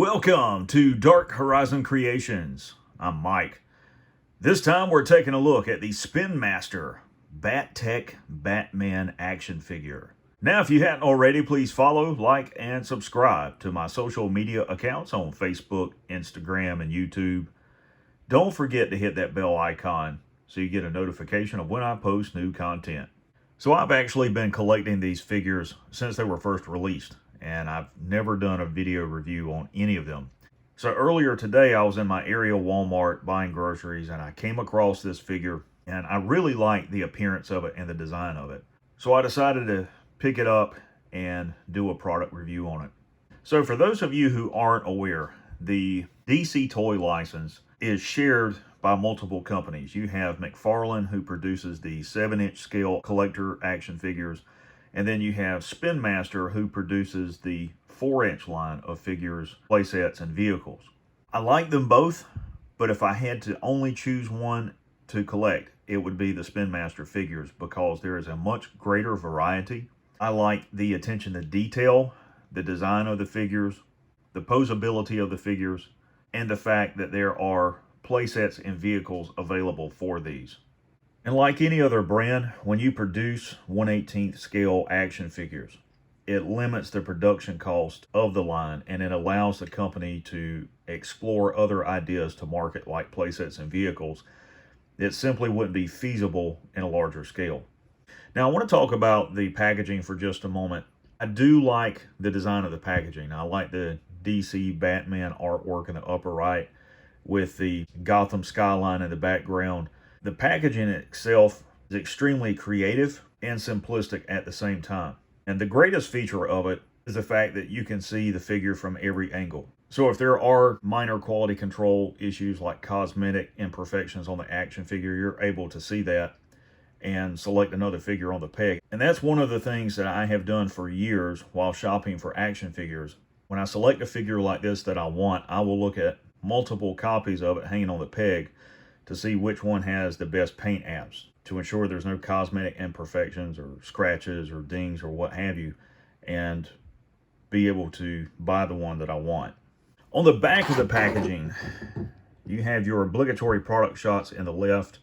Welcome to Dark Horizon Creations. I'm Mike. This time we're taking a look at the Spinmaster Bat-Tech Batman action figure. Now, if you hadn't already, please follow, like, and subscribe to my social media accounts on Facebook, Instagram, and YouTube. Don't forget to hit that bell icon so you get a notification of when I post new content. So I've actually been collecting these figures since they were first released, and I've never done a video review on any of them. So earlier today, I was in my area Walmart buying groceries, and I came across this figure, and I really liked the appearance of it and the design of it. So I decided to pick it up and do a product review on it. So for those of you who aren't aware, the DC toy license is shared by multiple companies. You have McFarlane, who produces the 7-inch scale collector action figures, and then you have Spinmaster, who produces the 4-inch line of figures, playsets, and vehicles. I like them both, but if I had to only choose one to collect, it would be the Spinmaster figures because there is a much greater variety. I like the attention to detail, the design of the figures, the posability of the figures, and the fact that there are playsets and vehicles available for these. And like any other brand, when you produce 1/18 scale action figures, it limits the production cost of the line, and it allows the company to explore other ideas to market like playsets and vehicles that simply wouldn't be feasible in a larger scale. Now I want to talk about the packaging for just a moment. I do like the design of the packaging. I like the DC Batman artwork in the upper right with the Gotham skyline in the background. The packaging itself is extremely creative and simplistic at the same time. And the greatest feature of it is the fact that you can see the figure from every angle. So if there are minor quality control issues like cosmetic imperfections on the action figure, you're able to see that and select another figure on the peg. And that's one of the things that I have done for years while shopping for action figures. When I select a figure like this that I want, I will look at multiple copies of it hanging on the peg to see which one has the best paint apps to ensure there's no cosmetic imperfections or scratches or dings or what have you, and be able to buy the one that I want. On the back of the packaging, you have your obligatory product shots in the left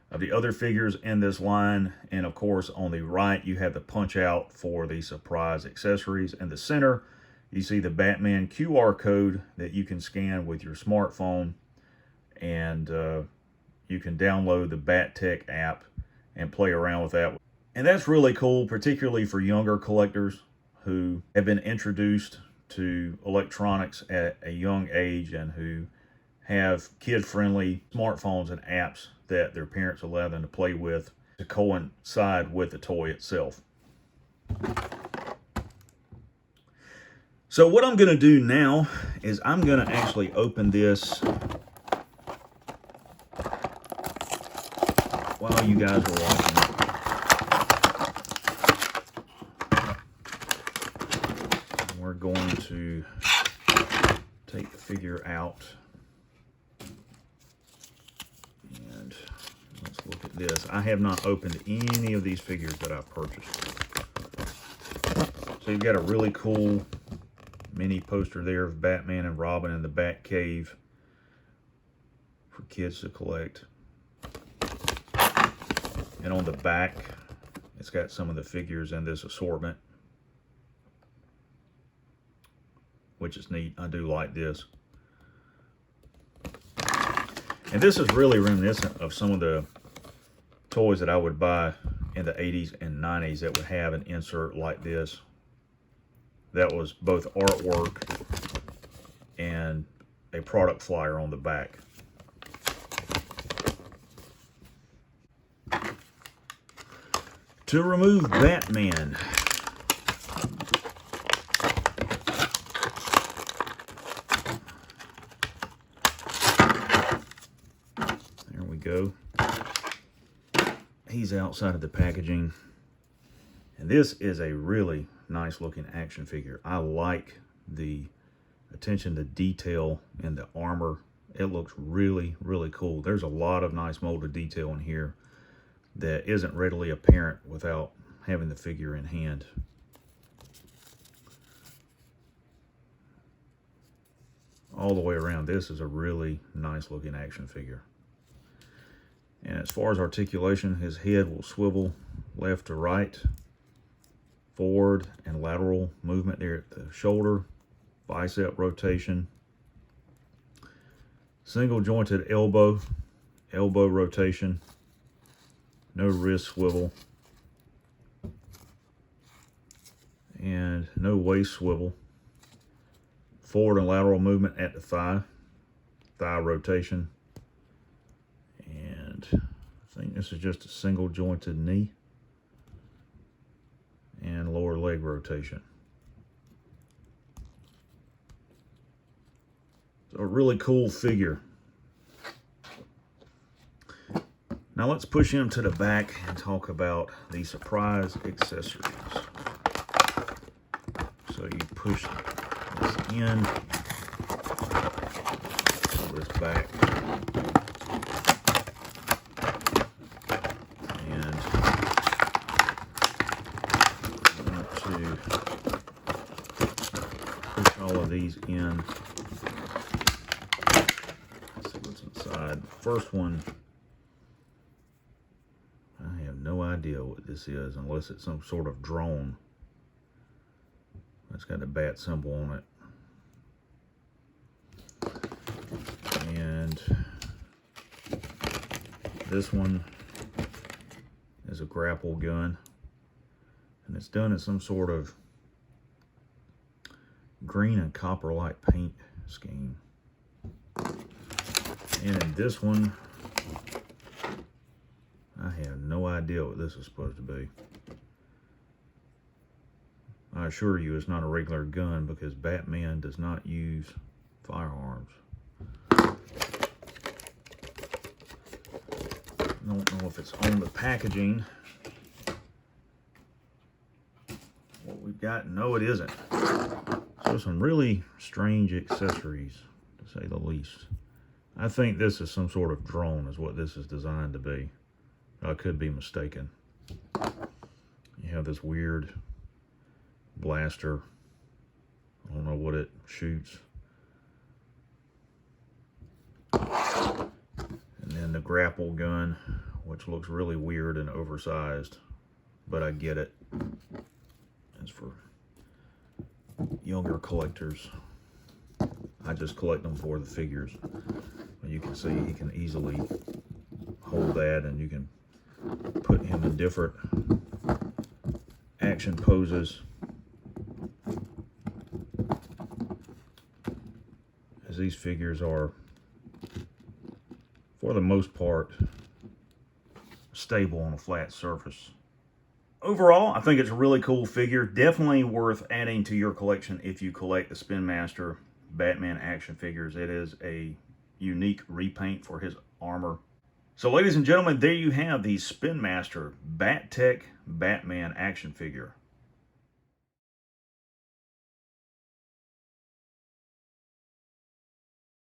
of the other figures in this line, and of course on the right you have the punch out for the surprise accessories. In the center you see the Batman QR code that you can scan with your smartphone, and you can download the Bat-Tech app and play around with that. And that's really cool, particularly for younger collectors who have been introduced to electronics at a young age and who have kid-friendly smartphones and apps that their parents allow them to play with to coincide with the toy itself. So what I'm going to do now is I'm going to actually open this while you guys are watching. We're going to take the figure out, and let's look at this. I have not opened any of these figures that I've purchased. So you've got a really cool mini poster there of Batman and Robin in the Bat Cave for kids to collect. And on the back, it's got some of the figures in this assortment, which is neat. I do like this. And this is really reminiscent of some of the toys that I would buy in the 80s and 90s that would have an insert like this. That was both artwork and a product flyer on the back. To remove Batman, there we go. He's outside of the packaging, and this is a really nice looking action figure. I like the attention to detail in the armor. It looks really, really cool. There's a lot of nice molded detail in here that isn't readily apparent without having the figure in hand. all the way around. This is a really nice looking action figure. And as far as articulation, his head will swivel left to right, forward and lateral movement there at the shoulder, bicep rotation, single jointed elbow rotation, no wrist swivel, and no waist swivel, forward and lateral movement at the thigh rotation, and I think this is just a single jointed knee and lower leg rotation. So a really cool figure. Now let's push him to the back and talk about the surprise accessories. So you push this in, pull this back, and I'm going to push all of these in. Let's see what's inside. The first one, I have no idea what this is unless it's some sort of drone. It's got a bat symbol on it. And this one is a grapple gun. And it's done in some sort of green and copper light paint scheme. And in this one, I have no idea what this is supposed to be. I assure you it's not a regular gun because Batman does not use firearms. I don't know if it's on the packaging. What we've got, no it isn't. So some really strange accessories, to say the least. I think this is some sort of drone is what this is designed to be. I could be mistaken. You have this weird blaster. I don't know what it shoots. And then the grapple gun, which looks really weird and oversized, but I get it. It's for younger collectors. I just collect them for the figures. You can see he can easily hold that, and you can put him in different action poses. As these figures are, for the most part, stable on a flat surface. Overall, I think it's a really cool figure. Definitely worth adding to your collection if you collect the Spinmaster Batman action figures. It is a unique repaint for his armor. So ladies and gentlemen, there you have the Spinmaster Bat-Tech Batman action figure.